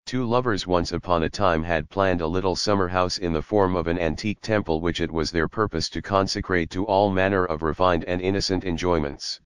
Two lovers once upon a time had planned a little summer house in the form of an antique temple which it was their purpose to consecrate to all manner of refined and innocent enjoyments.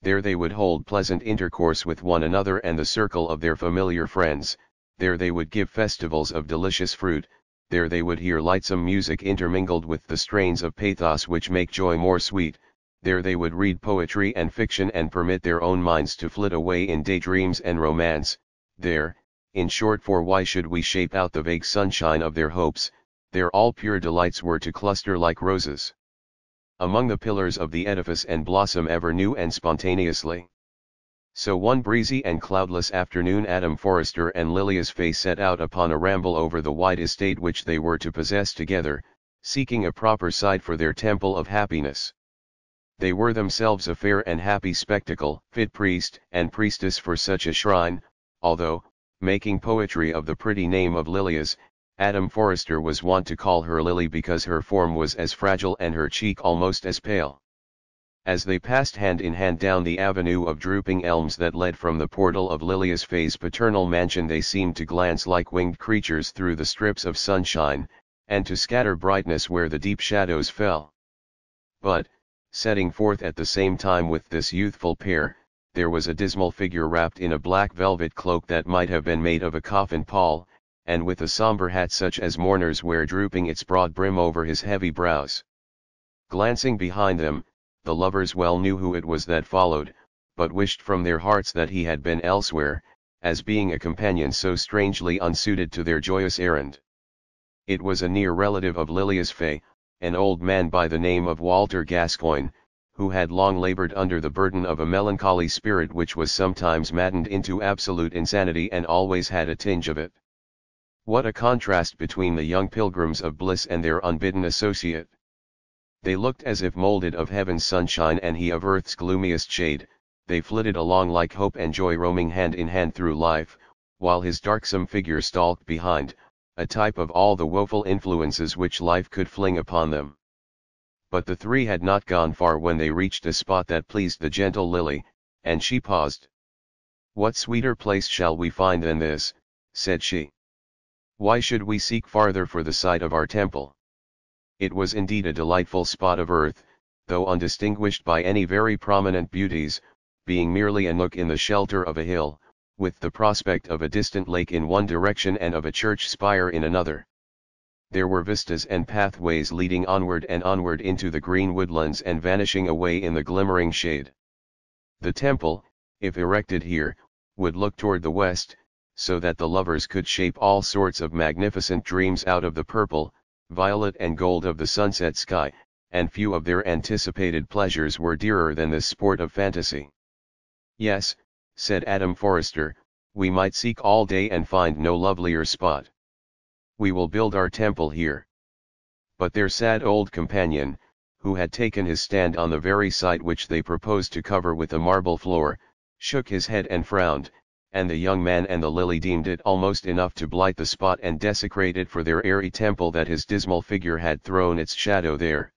There they would hold pleasant intercourse with one another and the circle of their familiar friends, there they would give festivals of delicious fruit, there they would hear lightsome music intermingled with the strains of pathos which make joy more sweet, there they would read poetry and fiction and permit their own minds to flit away in daydreams and romance, there, in short, for why should we shape out the vague sunshine of their hopes, there all pure delights were to cluster like roses among the pillars of the edifice and blossom ever new and spontaneously. So one breezy and cloudless afternoon Adam Forrester and Lilias Fay set out upon a ramble over the wide estate which they were to possess together, seeking a proper site for their temple of happiness. They were themselves a fair and happy spectacle, fit priest and priestess for such a shrine, although, making poetry of the pretty name of Lilias, Adam Forrester was wont to call her Lily because her form was as fragile and her cheek almost as pale. As they passed hand in hand down the avenue of drooping elms that led from the portal of Lilias Fay's paternal mansion, they seemed to glance like winged creatures through the strips of sunshine, and to scatter brightness where the deep shadows fell. But, setting forth at the same time with this youthful pair, there was a dismal figure wrapped in a black velvet cloak that might have been made of a coffin pall, and with a sombre hat such as mourners wear drooping its broad brim over his heavy brows. Glancing behind them, the lovers well knew who it was that followed, but wished from their hearts that he had been elsewhere, as being a companion so strangely unsuited to their joyous errand. It was a near relative of Lilias Fay, an old man by the name of Walter Gascoigne, who had long labored under the burden of a melancholy spirit which was sometimes maddened into absolute insanity and always had a tinge of it. What a contrast between the young pilgrims of bliss and their unbidden associate! They looked as if molded of heaven's sunshine and he of earth's gloomiest shade, they flitted along like hope and joy roaming hand in hand through life, while his darksome figure stalked behind, a type of all the woeful influences which life could fling upon them. But the three had not gone far when they reached a spot that pleased the gentle Lily, and she paused. "What sweeter place shall we find than this?" said she. "Why should we seek farther for the site of our temple?" It was indeed a delightful spot of earth, though undistinguished by any very prominent beauties, being merely a nook in the shelter of a hill, with the prospect of a distant lake in one direction and of a church spire in another. There were vistas and pathways leading onward and onward into the green woodlands and vanishing away in the glimmering shade. The temple, if erected here, would look toward the west, so that the lovers could shape all sorts of magnificent dreams out of the purple, violet and gold of the sunset sky, and few of their anticipated pleasures were dearer than this sport of fantasy. "Yes," said Adam Forrester, "we might seek all day and find no lovelier spot. We will build our temple here." But their sad old companion, who had taken his stand on the very site which they proposed to cover with a marble floor, shook his head and frowned, and the young man and the lily deemed it almost enough to blight the spot and desecrate it for their airy temple that his dismal figure had thrown its shadow there.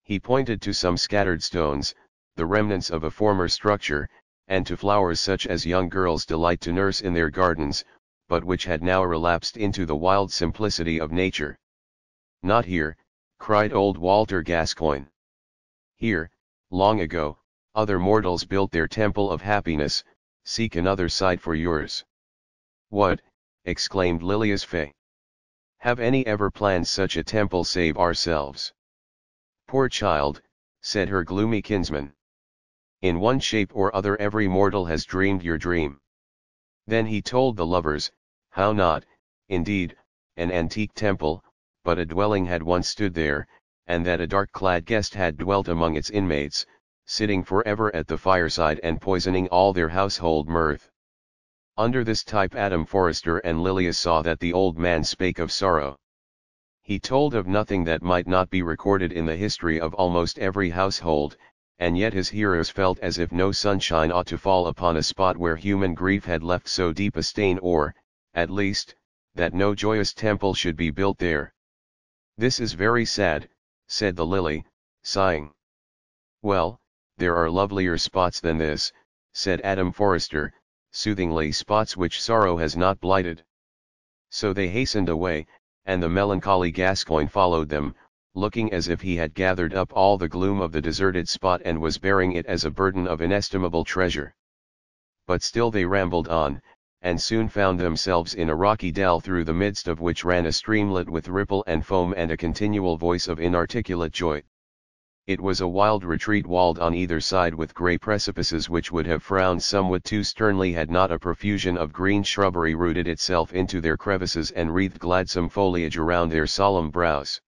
He pointed to some scattered stones, the remnants of a former structure, and to flowers such as young girls delight to nurse in their gardens, but which had now relapsed into the wild simplicity of nature. "Not here," cried old Walter Gascoigne. "Here, long ago, other mortals built their temple of happiness, seek another site for yours." "What?" exclaimed Lilias Fay. "Have any ever planned such a temple save ourselves?" "Poor child," said her gloomy kinsman. "In one shape or other every mortal has dreamed your dream." Then he told the lovers, how not, indeed, an antique temple, but a dwelling had once stood there, and that a dark-clad guest had dwelt among its inmates, sitting forever at the fireside and poisoning all their household mirth. Under this type Adam Forrester and Lilias saw that the old man spake of sorrow. He told of nothing that might not be recorded in the history of almost every household, and yet his hearers felt as if no sunshine ought to fall upon a spot where human grief had left so deep a stain, or, at least, that no joyous temple should be built there. "This is very sad," said the lily, sighing. "Well, there are lovelier spots than this," said Adam Forrester, soothingly spots which sorrow has not blighted. So they hastened away, and the melancholy Gascoigne followed them, looking as if he had gathered up all the gloom of the deserted spot and was bearing it as a burden of inestimable treasure. But still they rambled on, and soon found themselves in a rocky dell through the midst of which ran a streamlet with ripple and foam and a continual voice of inarticulate joy. It was a wild retreat walled on either side with grey precipices which would have frowned somewhat too sternly had not a profusion of green shrubbery rooted itself into their crevices and wreathed gladsome foliage around their solemn brows.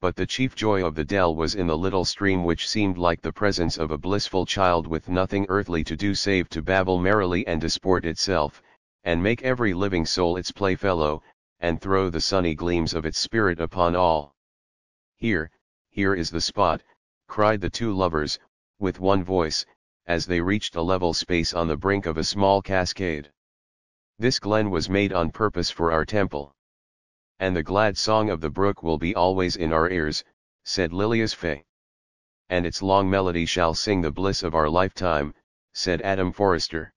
But the chief joy of the dell was in the little stream which seemed like the presence of a blissful child with nothing earthly to do save to babble merrily and disport itself, and make every living soul its playfellow, and throw the sunny gleams of its spirit upon all. Here is the spot," cried the two lovers, with one voice, as they reached a level space on the brink of a small cascade. "This glen was made on purpose for our temple. And the glad song of the brook will be always in our ears," said Lilias Fay. "And its long melody shall sing the bliss of our lifetime," said Adam Forrester.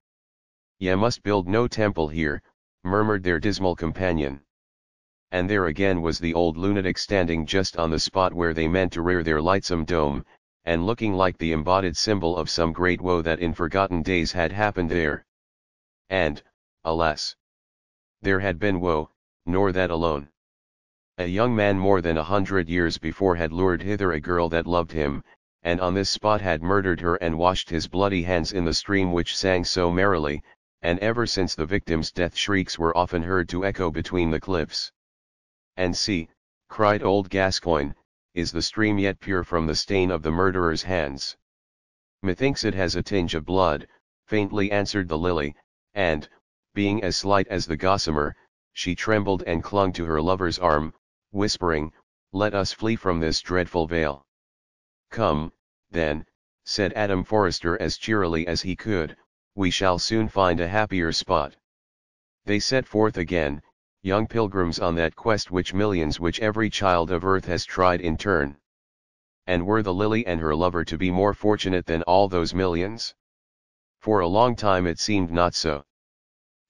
"Ye must build no temple here," murmured their dismal companion. And there again was the old lunatic standing just on the spot where they meant to rear their lightsome dome, and looking like the embodied symbol of some great woe that in forgotten days had happened there. And, alas! there had been woe, nor that alone. A young man more than 100 years before had lured hither a girl that loved him, and on this spot had murdered her and washed his bloody hands in the stream which sang so merrily, and ever since the victim's death shrieks were often heard to echo between the cliffs. "And see," cried old Gascoigne, "is the stream yet pure from the stain of the murderer's hands?" "Methinks it has a tinge of blood," faintly answered the lily, and, being as slight as the gossamer, she trembled and clung to her lover's arm, whispering, "Let us flee from this dreadful vale." "Come, then," said Adam Forrester as cheerily as he could, "we shall soon find a happier spot." They set forth again, young pilgrims on that quest which every child of earth has tried in turn. And were the lily and her lover to be more fortunate than all those millions? For a long time it seemed not so.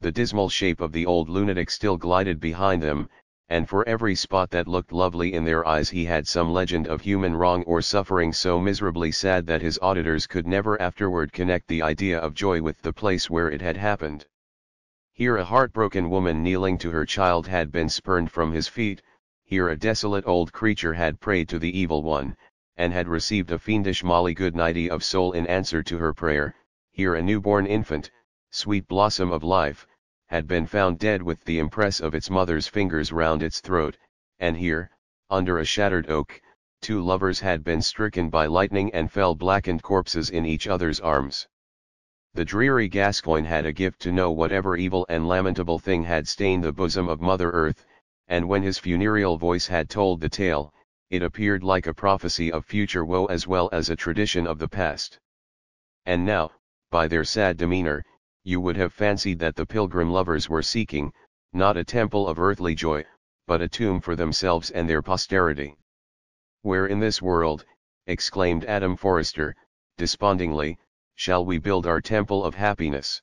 The dismal shape of the old lunatic still glided behind them, and for every spot that looked lovely in their eyes he had some legend of human wrong or suffering so miserably sad that his auditors could never afterward connect the idea of joy with the place where it had happened. Here a heartbroken woman kneeling to her child had been spurned from his feet, here a desolate old creature had prayed to the evil one, and had received a fiendish molly goodnighty of soul in answer to her prayer, here a newborn infant, sweet blossom of life, had been found dead with the impress of its mother's fingers round its throat, and here, under a shattered oak, two lovers had been stricken by lightning and fell blackened corpses in each other's arms. The dreary Gascoigne had a gift to know whatever evil and lamentable thing had stained the bosom of Mother Earth, and when his funereal voice had told the tale, it appeared like a prophecy of future woe as well as a tradition of the past. And now, by their sad demeanor, you would have fancied that the pilgrim lovers were seeking, not a temple of earthly joy, but a tomb for themselves and their posterity. "Where in this world," exclaimed Adam Forrester, despondingly, "shall we build our temple of happiness?"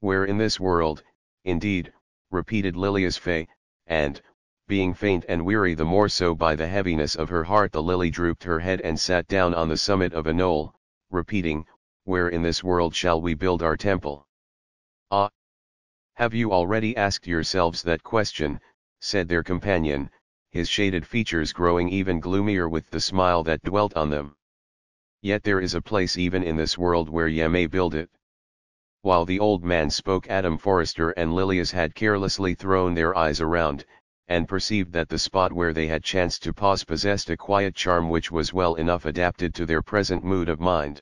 "Where in this world, indeed," repeated Lilias Fay, and, being faint and weary the more so by the heaviness of her heart, the lily drooped her head and sat down on the summit of a knoll, repeating, "Where in this world shall we build our temple?" "Ah! Have you already asked yourselves that question?" said their companion, his shaded features growing even gloomier with the smile that dwelt on them. "Yet there is a place even in this world where ye may build it." While the old man spoke, Adam Forrester and Lilias had carelessly thrown their eyes around, and perceived that the spot where they had chanced to pause possessed a quiet charm which was well enough adapted to their present mood of mind.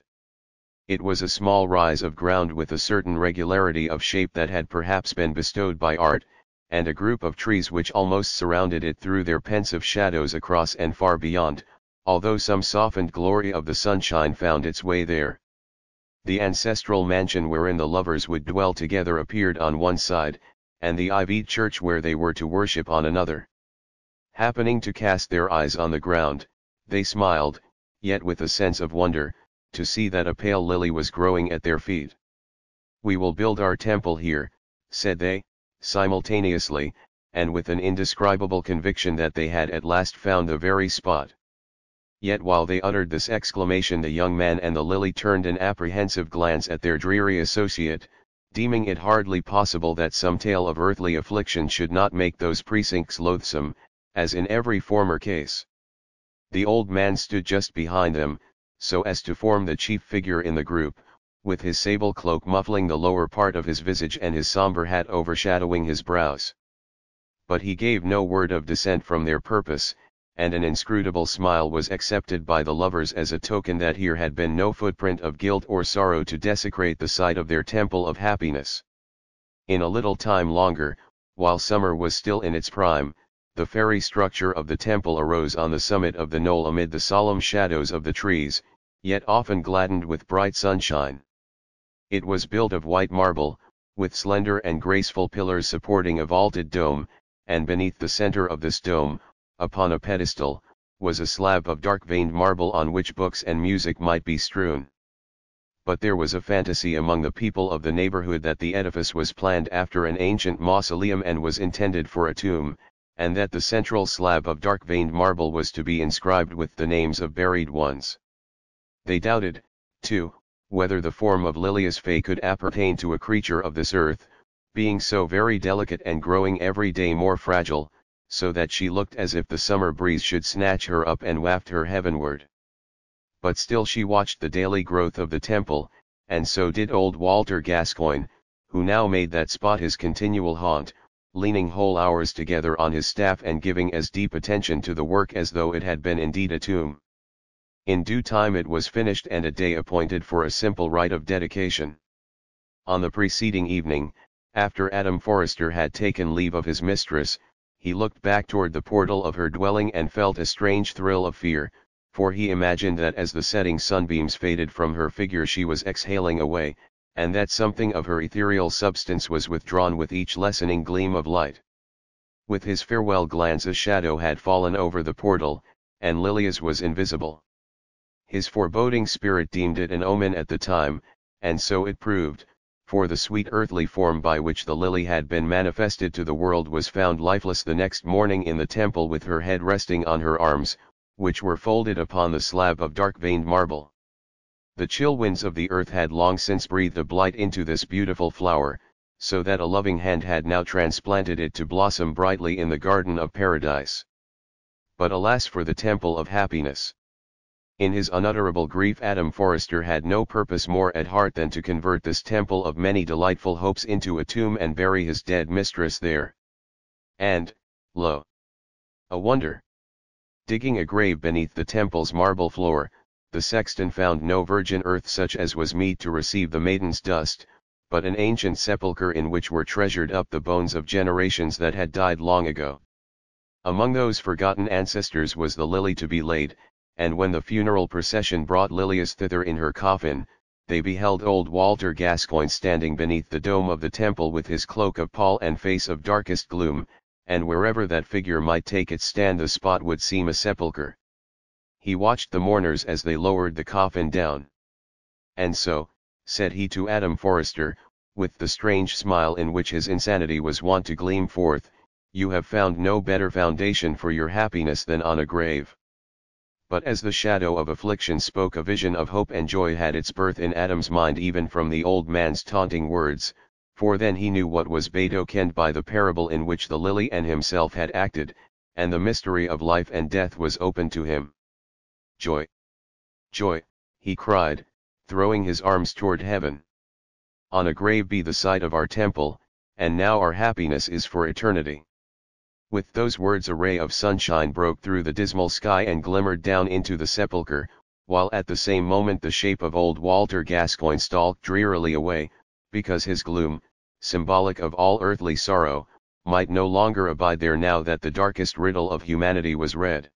It was a small rise of ground with a certain regularity of shape that had perhaps been bestowed by art, and a group of trees which almost surrounded it threw their pensive shadows across and far beyond, although some softened glory of the sunshine found its way there. The ancestral mansion wherein the lovers would dwell together appeared on one side, and the ivied church where they were to worship on another. Happening to cast their eyes on the ground, they smiled, yet with a sense of wonder, to see that a pale lily was growing at their feet. "We will build our temple here," said they, simultaneously, and with an indescribable conviction that they had at last found the very spot. Yet while they uttered this exclamation, the young man and the lily turned an apprehensive glance at their dreary associate, deeming it hardly possible that some tale of earthly affliction should not make those precincts loathsome, as in every former case. The old man stood just behind them, so as to form the chief figure in the group, with his sable cloak muffling the lower part of his visage and his sombre hat overshadowing his brows. But he gave no word of dissent from their purpose, and an inscrutable smile was accepted by the lovers as a token that here had been no footprint of guilt or sorrow to desecrate the site of their temple of happiness. In a little time longer, while summer was still in its prime, the fairy structure of the temple arose on the summit of the knoll amid the solemn shadows of the trees, yet often gladdened with bright sunshine. It was built of white marble, with slender and graceful pillars supporting a vaulted dome, and beneath the center of this dome, upon a pedestal, was a slab of dark-veined marble on which books and music might be strewn. But there was a fantasy among the people of the neighborhood that the edifice was planned after an ancient mausoleum and was intended for a tomb, and that the central slab of dark-veined marble was to be inscribed with the names of buried ones. They doubted, too, whether the form of Lilias Fay could appertain to a creature of this earth, being so very delicate and growing every day more fragile, so that she looked as if the summer breeze should snatch her up and waft her heavenward. But still she watched the daily growth of the temple, and so did old Walter Gascoigne, who now made that spot his continual haunt, leaning whole hours together on his staff and giving as deep attention to the work as though it had been indeed a tomb. In due time it was finished and a day appointed for a simple rite of dedication. On the preceding evening, after Adam Forrester had taken leave of his mistress, he looked back toward the portal of her dwelling and felt a strange thrill of fear, for he imagined that as the setting sunbeams faded from her figure she was exhaling away, and that something of her ethereal substance was withdrawn with each lessening gleam of light. With his farewell glance a shadow had fallen over the portal, and Lilias was invisible. His foreboding spirit deemed it an omen at the time, and so it proved, for the sweet earthly form by which the lily had been manifested to the world was found lifeless the next morning in the temple with her head resting on her arms, which were folded upon the slab of dark-veined marble. The chill winds of the earth had long since breathed a blight into this beautiful flower, so that a loving hand had now transplanted it to blossom brightly in the garden of paradise. But alas for the temple of happiness! In his unutterable grief Adam Forrester had no purpose more at heart than to convert this temple of many delightful hopes into a tomb and bury his dead mistress there. And, lo! a wonder! Digging a grave beneath the temple's marble floor, the sexton found no virgin earth such as was meet to receive the maiden's dust, but an ancient sepulcher in which were treasured up the bones of generations that had died long ago. Among those forgotten ancestors was the lily to be laid, and when the funeral procession brought Lilias thither in her coffin, they beheld old Walter Gascoigne standing beneath the dome of the temple with his cloak of pall and face of darkest gloom, and wherever that figure might take its stand the spot would seem a sepulcher. He watched the mourners as they lowered the coffin down. "And so," said he to Adam Forrester, with the strange smile in which his insanity was wont to gleam forth, "you have found no better foundation for your happiness than on a grave." But as the shadow of affliction spoke, a vision of hope and joy had its birth in Adam's mind even from the old man's taunting words, for then he knew what was betokened by the parable in which the lily and himself had acted, and the mystery of life and death was open to him. "Joy! Joy!" he cried, throwing his arms toward heaven. "On a grave be the site of our temple, and now our happiness is for eternity." With those words a ray of sunshine broke through the dismal sky and glimmered down into the sepulchre, while at the same moment the shape of old Walter Gascoigne stalked drearily away, because his gloom, symbolic of all earthly sorrow, might no longer abide there now that the darkest riddle of humanity was read.